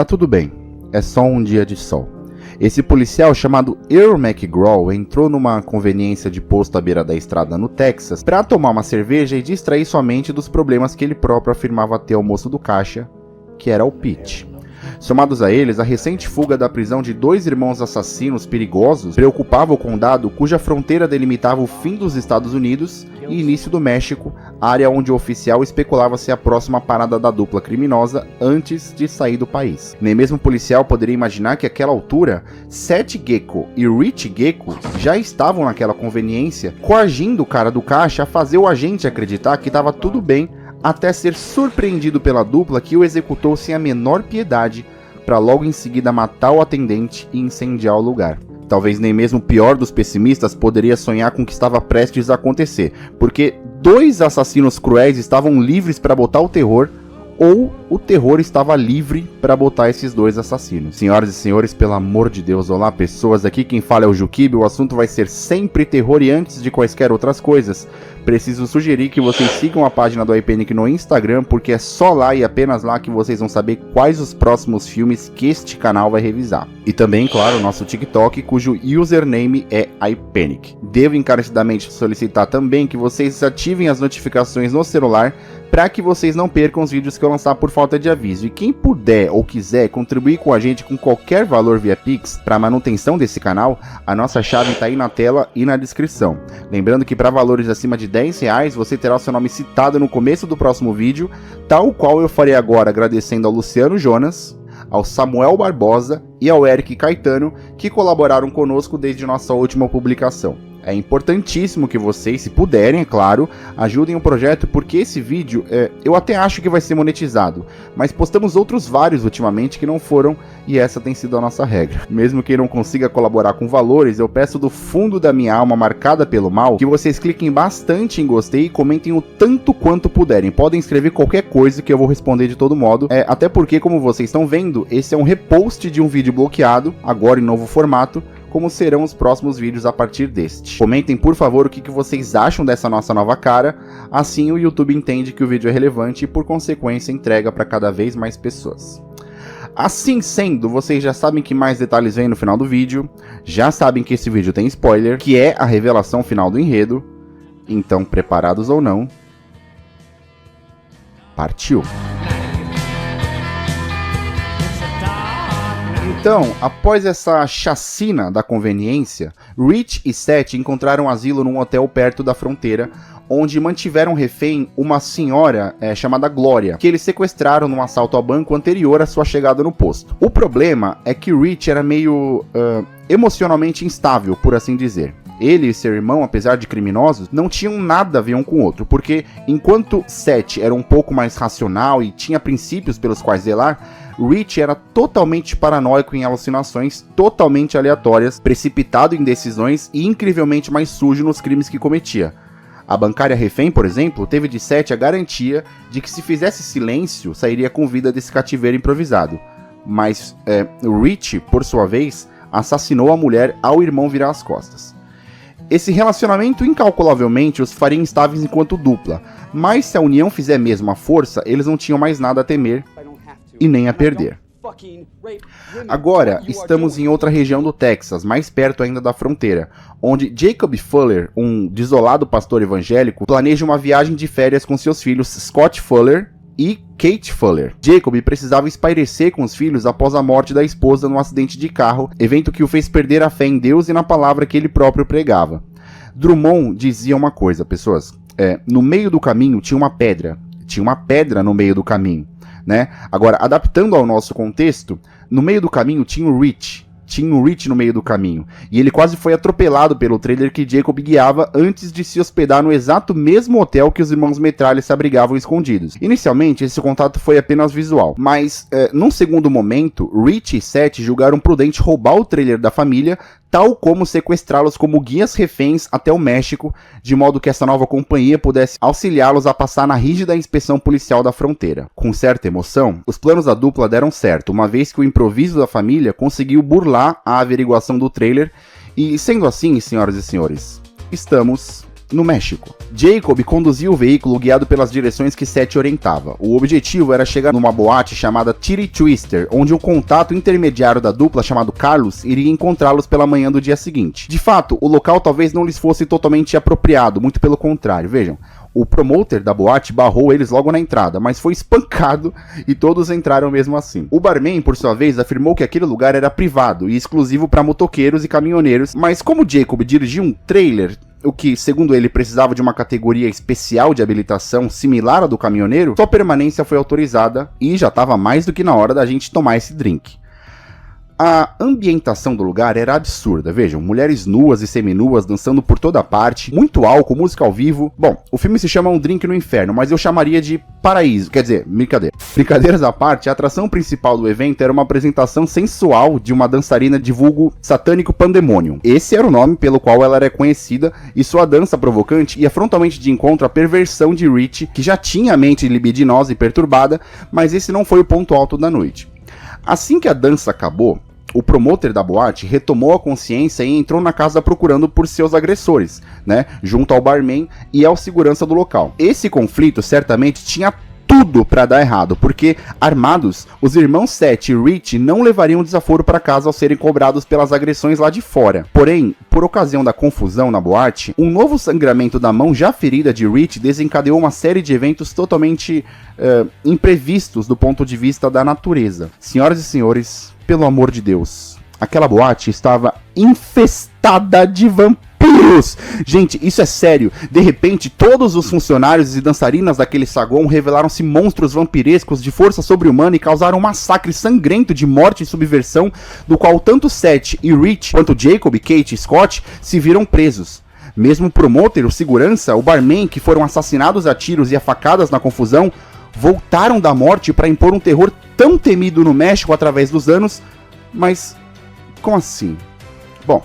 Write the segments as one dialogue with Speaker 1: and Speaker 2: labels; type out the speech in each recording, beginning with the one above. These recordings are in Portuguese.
Speaker 1: Tá tudo bem, é só um dia de sol. Esse policial chamado Earl McGraw entrou numa conveniência de posto à beira da estrada no Texas para tomar uma cerveja e distrair sua mente dos problemas que ele próprio afirmava ter ao moço do caixa, que era o Pete. Somados a eles, a recente fuga da prisão de 2 irmãos assassinos perigosos preocupava o condado cuja fronteira delimitava o fim dos Estados Unidos e início do México, área onde o oficial especulava ser a próxima parada da dupla criminosa antes de sair do país. Nem mesmo o policial poderia imaginar que àquela altura, Seth Gecko e Rich Gecko já estavam naquela conveniência, coagindo o cara do caixa a fazer o agente acreditar que estava tudo bem, até ser surpreendido pela dupla que o executou sem a menor piedade, para logo em seguida matar o atendente e incendiar o lugar. Talvez nem mesmo o pior dos pessimistas poderia sonhar com o que estava prestes a acontecer, porque 2 assassinos cruéis estavam livres para botar o terror, ou o terror estava livre para botar esses 2 assassinos. Senhoras e senhores, pelo amor de Deus, olá pessoas, aqui quem fala é o Juquib, o assunto vai ser sempre terror e antes de quaisquer outras coisas, preciso sugerir que vocês sigam a página do iPanic no Instagram, porque é só lá e apenas lá que vocês vão saber quais os próximos filmes que este canal vai revisar. E também, claro, o nosso TikTok, cujo username é iPanic. Devo encarecidamente solicitar também que vocês ativem as notificações no celular para que vocês não percam os vídeos que eu lançar por falta de aviso. E quem puder ou quiser contribuir com a gente com qualquer valor via Pix para a manutenção desse canal, a nossa chave está aí na tela e na descrição. Lembrando que para valores acima de R$10 você terá o seu nome citado no começo do próximo vídeo, tal qual eu farei agora agradecendo ao Luciano Jonas, ao Samuel Barbosa e ao Eric Caetano, que colaboraram conosco desde nossa última publicação. É importantíssimo que vocês, se puderem, é claro, ajudem o projeto, porque esse vídeo, eu até acho que vai ser monetizado, mas postamos outros vários ultimamente que não foram, e essa tem sido a nossa regra. Mesmo que não consiga colaborar com valores, eu peço do fundo da minha alma marcada pelo mal, que vocês cliquem bastante em gostei e comentem o tanto quanto puderem. Podem escrever qualquer coisa que eu vou responder de todo modo, até porque, como vocês estão vendo, esse é um repost de um vídeo bloqueado, agora em novo formato, como serão os próximos vídeos a partir deste. Comentem, por favor, o que vocês acham dessa nossa nova cara, assim o YouTube entende que o vídeo é relevante e, por consequência, entrega para cada vez mais pessoas. Assim sendo, vocês já sabem que mais detalhes vêm no final do vídeo, já sabem que esse vídeo tem spoiler, que é a revelação final do enredo, então, preparados ou não, partiu! Então, após essa chacina da conveniência, Rich e Seth encontraram asilo num hotel perto da fronteira, onde mantiveram refém uma senhora chamada Glória, que eles sequestraram num assalto ao banco anterior à sua chegada no posto. O problema é que Rich era meio emocionalmente instável, por assim dizer. Ele e seu irmão, apesar de criminosos, não tinham nada a ver um com o outro, porque enquanto Seth era um pouco mais racional e tinha princípios pelos quais zelar, Rich era totalmente paranoico em alucinações totalmente aleatórias, precipitado em decisões e incrivelmente mais sujo nos crimes que cometia. A bancária refém, por exemplo, teve de Seth a garantia de que se fizesse silêncio, sairia com vida desse cativeiro improvisado. Mas Rich, por sua vez, assassinou a mulher ao irmão virar as costas. Esse relacionamento incalculavelmente os faria instáveis enquanto dupla, mas se a união fizer mesmo a força, eles não tinham mais nada a temer e nem a perder. Agora, estamos em outra região do Texas, mais perto ainda da fronteira, onde Jacob Fuller, um desolado pastor evangélico, planeja uma viagem de férias com seus filhos Scott Fuller e Kate Fuller. Jacob precisava espairecer com os filhos após a morte da esposa num acidente de carro, evento que o fez perder a fé em Deus e na palavra que ele próprio pregava. Drummond dizia uma coisa, pessoas, no meio do caminho tinha uma pedra no meio do caminho, né? Agora, adaptando ao nosso contexto, no meio do caminho tinha o Rich no meio do caminho, e ele quase foi atropelado pelo trailer que Jacob guiava antes de se hospedar no exato mesmo hotel que os irmãos Metralha se abrigavam escondidos. Inicialmente, esse contato foi apenas visual, mas, num segundo momento, Rich e Seth julgaram prudente roubar o trailer da família, tal como sequestrá-los como guias reféns até o México, de modo que essa nova companhia pudesse auxiliá-los a passar na rígida inspeção policial da fronteira. Com certa emoção, os planos da dupla deram certo, uma vez que o improviso da família conseguiu burlar a averiguação do trailer, e sendo assim, senhoras e senhores, estamos no México. Jacob conduzia o veículo guiado pelas direções que Seth orientava. O objetivo era chegar numa boate chamada Titty Twister, onde um contato intermediário da dupla chamado Carlos iria encontrá-los pela manhã do dia seguinte. De fato, o local talvez não lhes fosse totalmente apropriado, muito pelo contrário, vejam. O promoter da boate barrou eles logo na entrada, mas foi espancado e todos entraram mesmo assim. O barman, por sua vez, afirmou que aquele lugar era privado e exclusivo para motoqueiros e caminhoneiros, mas como Jacob dirigia um trailer, o que, segundo ele, precisava de uma categoria especial de habilitação similar à do caminhoneiro, sua permanência foi autorizada e já estava mais do que na hora da gente tomar esse drink. A ambientação do lugar era absurda, vejam, mulheres nuas e seminuas dançando por toda parte, muito álcool, música ao vivo. Bom, o filme se chama Um Drink no Inferno, mas eu chamaria de Paraíso, quer dizer, brincadeira. Brincadeiras à parte, a atração principal do evento era uma apresentação sensual de uma dançarina de vulgo Satânico Pandemonium. Esse era o nome pelo qual ela era conhecida, e sua dança provocante ia frontalmente de encontro à perversão de Rich, que já tinha a mente libidinosa e perturbada, mas esse não foi o ponto alto da noite. Assim que a dança acabou, o promoter da boate retomou a consciência e entrou na casa procurando por seus agressores, né, junto ao barman e ao segurança do local. Esse conflito certamente tinha tudo para dar errado, porque, armados, os irmãos Seth e Rich não levariam desaforo para casa ao serem cobrados pelas agressões lá de fora. Porém, por ocasião da confusão na boate, um novo sangramento da mão já ferida de Rich desencadeou uma série de eventos totalmente imprevistos do ponto de vista da natureza. Senhoras e senhores, pelo amor de Deus, aquela boate estava infestada de vampiros. Gente, isso é sério. De repente, todos os funcionários e dançarinas daquele saguão revelaram-se monstros vampirescos de força sobre-humana e causaram um massacre sangrento de morte e subversão, do qual tanto Seth e Rich, quanto Jacob, Kate e Scott se viram presos. Mesmo o promoter, o segurança, o barman, que foram assassinados a tiros e a facadas na confusão, voltaram da morte para impor um terror tão temido no México através dos anos. Mas como assim? Bom,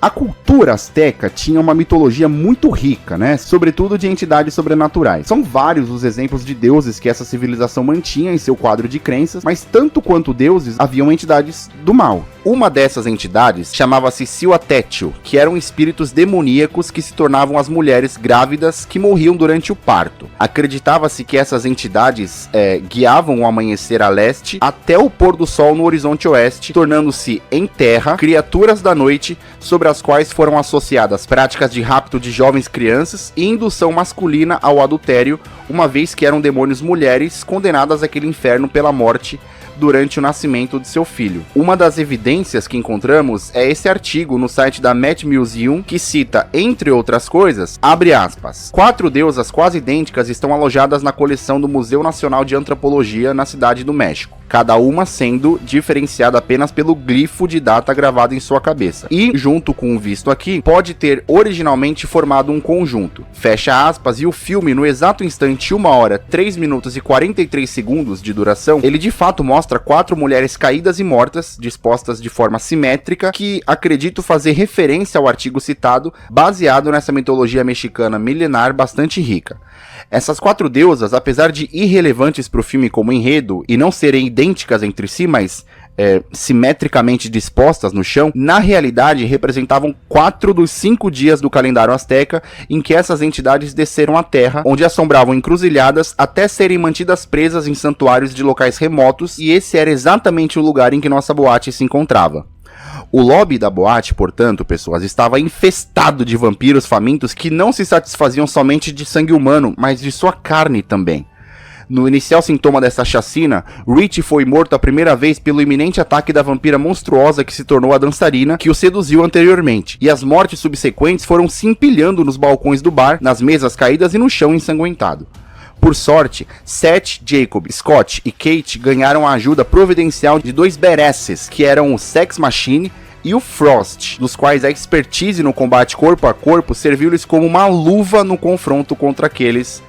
Speaker 1: a cultura asteca tinha uma mitologia muito rica, né? Sobretudo de entidades sobrenaturais. São vários os exemplos de deuses que essa civilização mantinha em seu quadro de crenças, mas tanto quanto deuses, haviam entidades do mal. Uma dessas entidades chamava-se Cihuatétl, que eram espíritos demoníacos que se tornavam as mulheres grávidas que morriam durante o parto. Acreditava-se que essas entidades guiavam o amanhecer a leste até o pôr do sol no horizonte oeste, tornando-se, em terra, criaturas da noite, sobre as quais foram associadas práticas de rapto de jovens crianças e indução masculina ao adultério, uma vez que eram demônios mulheres condenadas àquele inferno pela morte durante o nascimento de seu filho. Uma das evidências que encontramos é esse artigo no site da Met Museum, que cita, entre outras coisas, abre aspas, 4 deusas quase idênticas estão alojadas na coleção do Museu Nacional de Antropologia na cidade do México, cada uma sendo diferenciada apenas pelo glifo de data gravado em sua cabeça. E, junto com o visto aqui, pode ter originalmente formado um conjunto. Fecha aspas, e o filme, no exato instante 1 hora, 3 minutos e 43 segundos de duração, ele de fato mostra 4 mulheres caídas e mortas, dispostas de forma simétrica, que acredito fazer referência ao artigo citado, baseado nessa mitologia mexicana milenar bastante rica. Essas 4 deusas, apesar de irrelevantes para o filme como enredo e não serem idênticas entre si, mas simetricamente dispostas no chão, na realidade representavam 4 dos 5 dias do calendário asteca em que essas entidades desceram à terra, onde assombravam encruzilhadas até serem mantidas presas em santuários de locais remotos, e esse era exatamente o lugar em que nossa boate se encontrava. O lobby da boate, portanto, pessoas, estava infestado de vampiros famintos que não se satisfaziam somente de sangue humano, mas de sua carne também. No inicial sintoma dessa chacina, Rich foi morto a primeira vez pelo iminente ataque da vampira monstruosa que se tornou a dançarina, que o seduziu anteriormente, e as mortes subsequentes foram se empilhando nos balcões do bar, nas mesas caídas e no chão ensanguentado. Por sorte, Seth, Jacob, Scott e Kate ganharam a ajuda providencial de 2 badasses, que eram o Sex Machine e o Frost, dos quais a expertise no combate corpo a corpo serviu-lhes como uma luva no confronto contra aqueles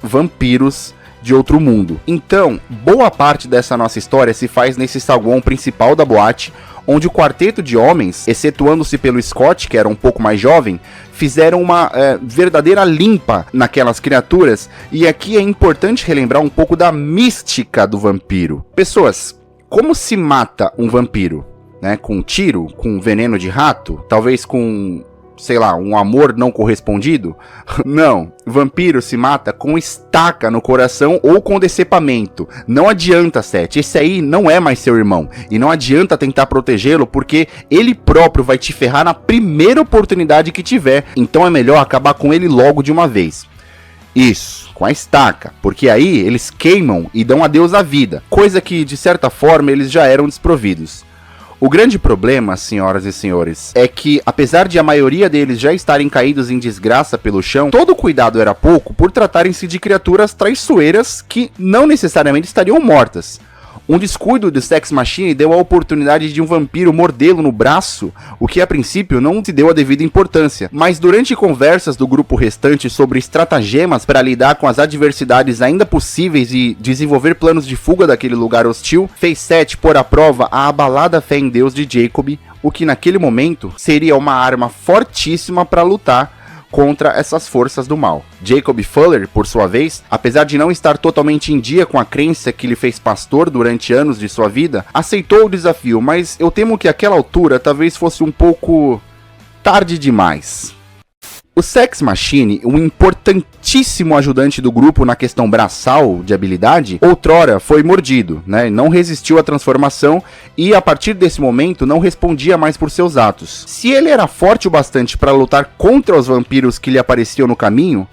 Speaker 1: vampiros de outro mundo. Então, boa parte dessa nossa história se faz nesse saguão principal da boate, onde o quarteto de homens, excetuando-se pelo Scott, que era um pouco mais jovem, fizeram uma verdadeira limpa naquelas criaturas, e aqui é importante relembrar um pouco da mística do vampiro. Pessoas, como se mata um vampiro? Né? Com um tiro? Com veneno de rato? Talvez com sei lá, um amor não correspondido? Não, vampiro se mata com estaca no coração ou com decepamento. Não adianta, Seth, esse aí não é mais seu irmão. E não adianta tentar protegê-lo porque ele próprio vai te ferrar na primeira oportunidade que tiver. Então é melhor acabar com ele logo de uma vez. Isso, com a estaca, porque aí eles queimam e dão adeus à vida, coisa que de certa forma eles já eram desprovidos. O grande problema, senhoras e senhores, é que apesar de a maioria deles já estarem caídos em desgraça pelo chão, todo cuidado era pouco por tratarem-se de criaturas traiçoeiras que não necessariamente estariam mortas. Um descuido do Sex Machine deu a oportunidade de um vampiro mordê-lo no braço, o que a princípio não se deu a devida importância. Mas durante conversas do grupo restante sobre estratagemas para lidar com as adversidades ainda possíveis e desenvolver planos de fuga daquele lugar hostil, fez Seth pôr à prova a abalada fé em Deus de Jacob, o que naquele momento seria uma arma fortíssima para lutar contra essas forças do mal. Jacob Fuller, por sua vez, apesar de não estar totalmente em dia com a crença que lhe fez pastor durante anos de sua vida, aceitou o desafio, mas eu temo que àquela altura talvez fosse um pouco tarde demais. O Sex Machine, um importantíssimo ajudante do grupo na questão braçal de habilidade, outrora foi mordido, né? Não resistiu à transformação e a partir desse momento não respondia mais por seus atos. Se ele era forte o bastante para lutar contra os vampiros que lhe apareciam no caminho,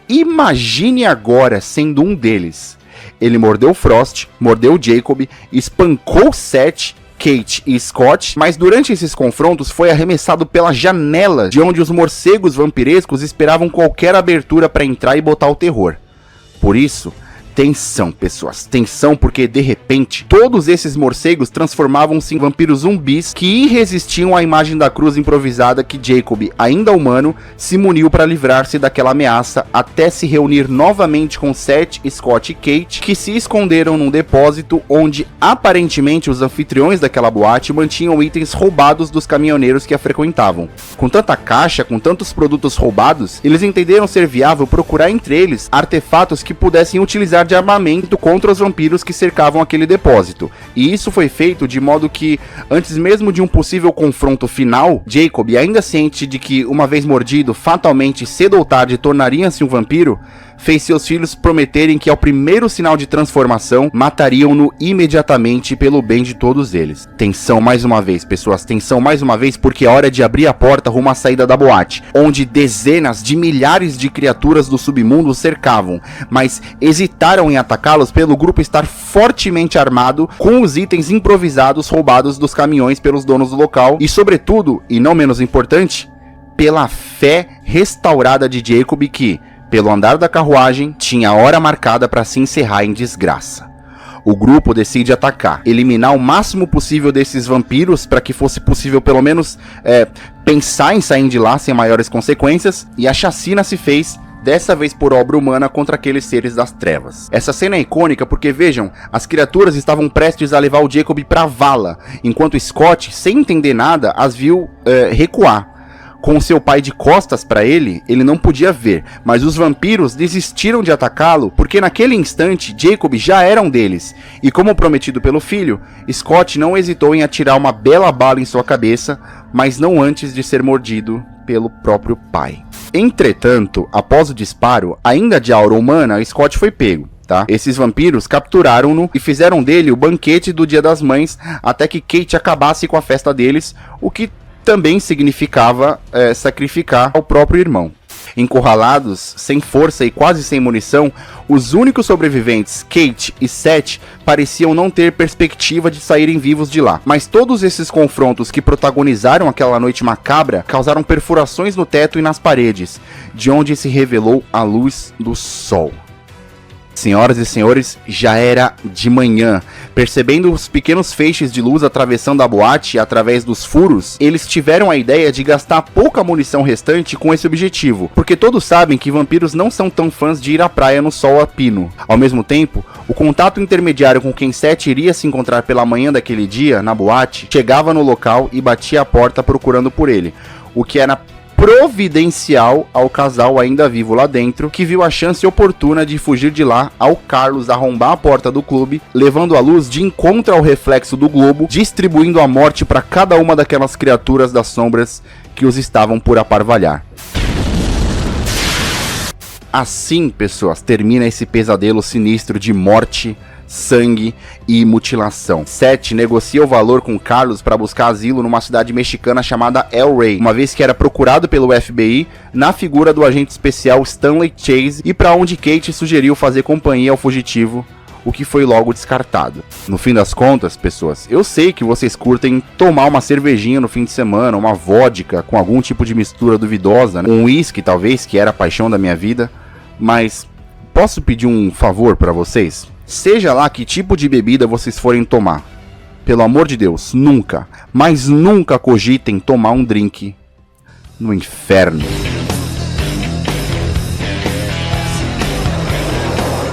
Speaker 1: imagine agora sendo um deles. Ele mordeu Frost, mordeu Jacob, espancou Seth, Kate e Scott, mas durante esses confrontos foi arremessado pela janela de onde os morcegos vampirescos esperavam qualquer abertura para entrar e botar o terror. Por isso, tensão, pessoas, tensão, porque de repente todos esses morcegos transformavam-se em vampiros zumbis que resistiam à imagem da cruz improvisada que Jacob, ainda humano, se muniu para livrar-se daquela ameaça até se reunir novamente com Seth, Scott e Kate, que se esconderam num depósito onde aparentemente os anfitriões daquela boate mantinham itens roubados dos caminhoneiros que a frequentavam. Com tanta caixa, com tantos produtos roubados, eles entenderam ser viável procurar entre eles artefatos que pudessem utilizar de armamento contra os vampiros que cercavam aquele depósito. E isso foi feito de modo que, antes mesmo de um possível confronto final, Jacob, ainda ciente de que, uma vez mordido, fatalmente cedo ou tarde tornaria-se um vampiro, fez seus filhos prometerem que ao primeiro sinal de transformação, matariam-no imediatamente pelo bem de todos eles. Tensão mais uma vez, pessoas, tensão mais uma vez, porque é hora de abrir a porta rumo à saída da boate, onde dezenas de milhares de criaturas do submundo cercavam, mas hesitaram em atacá-los pelo grupo estar fortemente armado com os itens improvisados roubados dos caminhões pelos donos do local e, sobretudo, e não menos importante, pela fé restaurada de Jacob que, pelo andar da carruagem, tinha a hora marcada para se encerrar em desgraça. O grupo decide atacar, eliminar o máximo possível desses vampiros para que fosse possível pelo menos pensar em sair de lá sem maiores consequências, e a chacina se fez, dessa vez por obra humana, contra aqueles seres das trevas. Essa cena é icônica porque, vejam, as criaturas estavam prestes a levar o Jacob para a vala, enquanto Scott, sem entender nada, as viu recuar. Com seu pai de costas para ele, ele não podia ver, mas os vampiros desistiram de atacá-lo porque naquele instante Jacob já era um deles, e como prometido pelo filho, Scott não hesitou em atirar uma bela bala em sua cabeça, mas não antes de ser mordido pelo próprio pai. Entretanto, após o disparo, ainda de aura humana, Scott foi pego. Tá? Esses vampiros capturaram-no e fizeram dele o banquete do Dia das Mães até que Kate acabasse com a festa deles, o que também significava sacrificar ao próprio irmão. Encurralados, sem força e quase sem munição, os únicos sobreviventes, Kate e Seth, pareciam não ter perspectiva de saírem vivos de lá. Mas todos esses confrontos que protagonizaram aquela noite macabra causaram perfurações no teto e nas paredes, de onde se revelou a luz do sol. Senhoras e senhores, já era de manhã. Percebendo os pequenos feixes de luz atravessando a boate através dos furos, eles tiveram a ideia de gastar pouca munição restante com esse objetivo, porque todos sabem que vampiros não são tão fãs de ir à praia no sol a pino. Ao mesmo tempo, o contato intermediário com quem Seth iria se encontrar pela manhã daquele dia, na boate, chegava no local e batia a porta procurando por ele, o que era providencial ao casal ainda vivo lá dentro, que viu a chance oportuna de fugir de lá ao Carlos arrombar a porta do clube, levando a luz de encontro ao reflexo do globo, distribuindo a morte para cada uma daquelas criaturas das sombras que os estavam por aparvalhar. Assim, pessoas, termina esse pesadelo sinistro de morte, sangue e mutilação. Seth negocia o valor com Carlos para buscar asilo numa cidade mexicana chamada El Rey, uma vez que era procurado pelo FBI na figura do agente especial Stanley Chase, e para onde Kate sugeriu fazer companhia ao fugitivo, o que foi logo descartado. No fim das contas, pessoas, eu sei que vocês curtem tomar uma cervejinha no fim de semana, uma vodka com algum tipo de mistura duvidosa, né? Um whisky talvez, que era a paixão da minha vida, mas posso pedir um favor para vocês? Seja lá que tipo de bebida vocês forem tomar, pelo amor de Deus, nunca, mas nunca cogitem tomar um drink no inferno.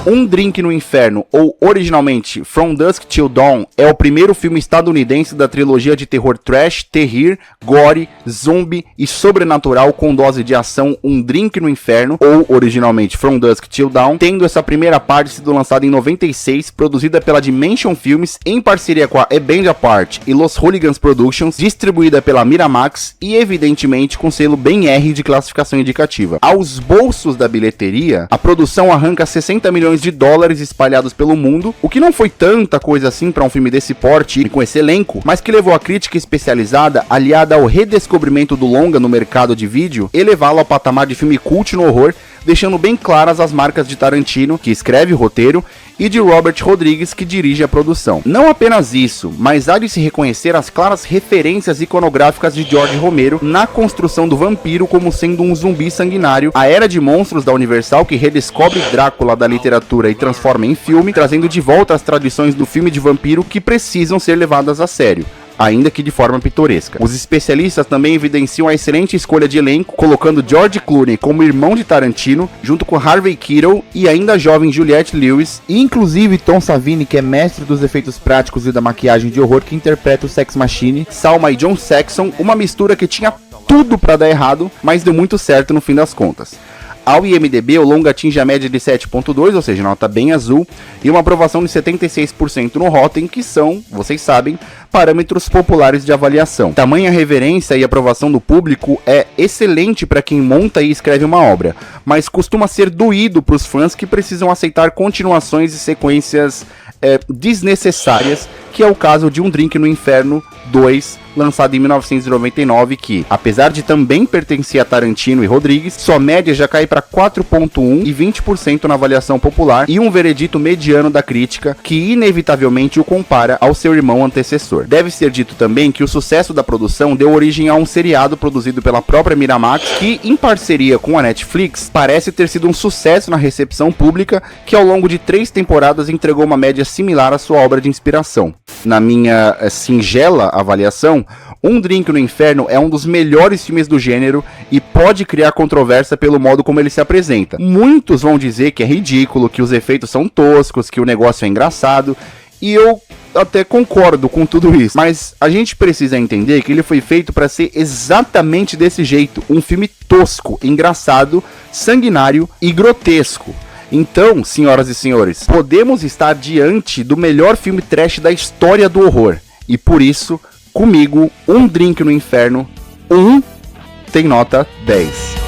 Speaker 1: Um Drink no Inferno, ou originalmente From Dusk Till Dawn, é o primeiro filme estadunidense da trilogia de terror trash, terrir, gore, zombie e sobrenatural com dose de ação Um Drink no Inferno, ou originalmente From Dusk Till Dawn, tendo essa primeira parte sido lançada em 96, produzida pela Dimension Films em parceria com a A Band Apart e Los Hooligans Productions, distribuída pela Miramax e evidentemente com selo bem R de classificação indicativa. Aos bolsos da bilheteria, a produção arranca 60 milhões de dólares espalhados pelo mundo, o que não foi tanta coisa assim para um filme desse porte e com esse elenco, mas que levou a crítica especializada, aliada ao redescobrimento do longa no mercado de vídeo, elevá-lo ao patamar de filme cult no horror, deixando bem claras as marcas de Tarantino, que escreve o roteiro, e de Robert Rodrigues, que dirige a produção. Não apenas isso, mas há de se reconhecer as claras referências iconográficas de George Romero na construção do vampiro como sendo um zumbi sanguinário, a era de monstros da Universal, que redescobre Drácula da literatura e transforma em filme, trazendo de volta as tradições do filme de vampiro que precisam ser levadas a sério, ainda que de forma pitoresca. Os especialistas também evidenciam a excelente escolha de elenco, colocando George Clooney como irmão de Tarantino, junto com Harvey Keitel e ainda jovem Juliette Lewis, e inclusive Tom Savini, que é mestre dos efeitos práticos e da maquiagem de horror, que interpreta o Sex Machine, Salma e John Saxon, uma mistura que tinha tudo pra dar errado, mas deu muito certo no fim das contas. Ao IMDb, o longa atinge a média de 7.2, ou seja, nota bem azul, e uma aprovação de 76% no Rotten, que são, vocês sabem, parâmetros populares de avaliação. Tamanha reverência e aprovação do público é excelente para quem monta e escreve uma obra, mas costuma ser doído para os fãs que precisam aceitar continuações e sequências desnecessárias, que é o caso de Um Drink no Inferno 2, lançado em 1999, que, apesar de também pertencer a Tarantino e Rodrigues, sua média já cai para 4.1 e 20% na avaliação popular, e um veredito mediano da crítica, que inevitavelmente o compara ao seu irmão antecessor. Deve ser dito também que o sucesso da produção deu origem a um seriado produzido pela própria Miramax, que, em parceria com a Netflix, parece ter sido um sucesso na recepção pública, que ao longo de 3 temporadas entregou uma média similar à sua obra de inspiração. Na minha singela avaliação, Um Drink no Inferno é um dos melhores filmes do gênero e pode criar controvérsia pelo modo como ele se apresenta. Muitos vão dizer que é ridículo, que os efeitos são toscos, que o negócio é engraçado, e eu até concordo com tudo isso, mas a gente precisa entender que ele foi feito para ser exatamente desse jeito, um filme tosco, engraçado, sanguinário e grotesco. Então, senhoras e senhores, podemos estar diante do melhor filme trash da história do horror. E por isso, comigo, Um Drink no Inferno 1 tem nota 10.